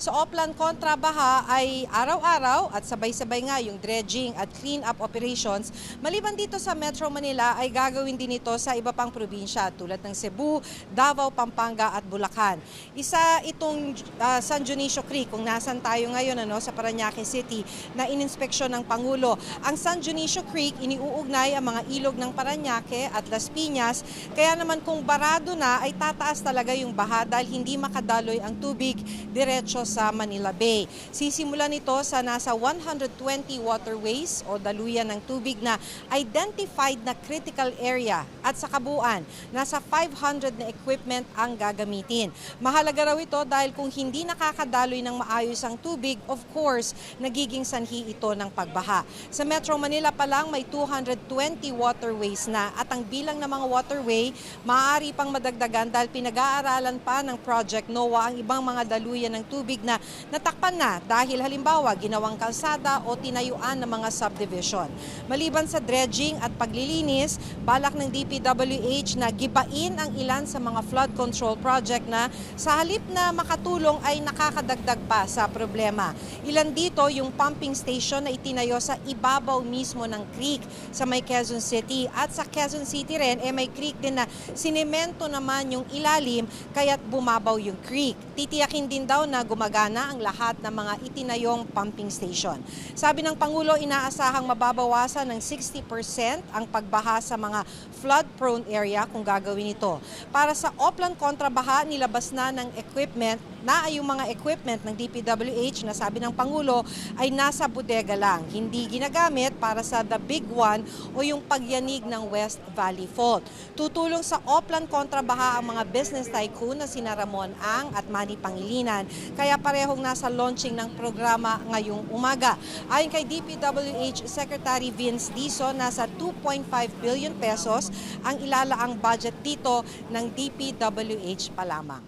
Sa Oplan kontra baha ay araw-araw at sabay-sabay nga yung dredging at clean-up operations. Maliban dito sa Metro Manila ay gagawin din ito sa iba pang probinsya tulad ng Cebu, Davao, Pampanga at Bulacan. Isa itong San Dionisio Creek kung nasan tayo ngayon sa Parañaque City na ininspeksyon ng Pangulo. Ang San Dionisio Creek iniuugnay ang mga ilog ng Parañaque at Las Piñas, kaya naman kung barado na ay tataas talaga yung baha dahil hindi makadaloy ang tubig diretso sa Manila Bay. Sisimulan ito sa nasa 120 waterways o daluyan ng tubig na identified na critical area at sa kabuuan, nasa 500 na equipment ang gagamitin. Mahalaga raw ito dahil kung hindi nakakadaloy ng maayos ang tubig, of course, nagiging sanhi ito ng pagbaha. Sa Metro Manila pa lang may 220 waterways na at ang bilang ng mga waterway maaari pang madagdagan dahil pinag-aaralan pa ng Project NOAA ang ibang mga daluyan ng tubig na natakpan na dahil halimbawa ginawang kalsada o tinayuan ng mga subdivision. Maliban sa dredging at paglilinis, balak ng DPWH na gibain ang ilan sa mga flood control project na sa halip na makatulong ay nakakadagdag pa sa problema. Ilan dito yung pumping station na itinayo sa ibabaw mismo ng creek sa may Quezon City at sa Quezon City rin may creek din na sinemento naman yung ilalim kaya't bumabaw yung creek. Titiyakin din daw na gumagana ang lahat ng mga itinayong pumping station. Sabi ng Pangulo, inaasahang mababawasan ng 60% ang pagbaha sa mga flood-prone area kung gagawin ito. Para sa Oplan kontra baha, nilabas na ng equipment na yung mga equipment ng DPWH na sabi ng Pangulo ay nasa bodega lang. Hindi ginagamit para sa the big one o yung pagyanig ng West Valley Fault. Tutulong sa Oplan kontra baha ang mga business tycoon na sina Ramon Ang at Manny Pangilinan. Kaya parehong nasa launching ng programa ngayong umaga. Ayon kay DPWH Secretary Vince Dizon, nasa 2.5 billion pesos ang ilalaang budget dito ng DPWH pa lamang.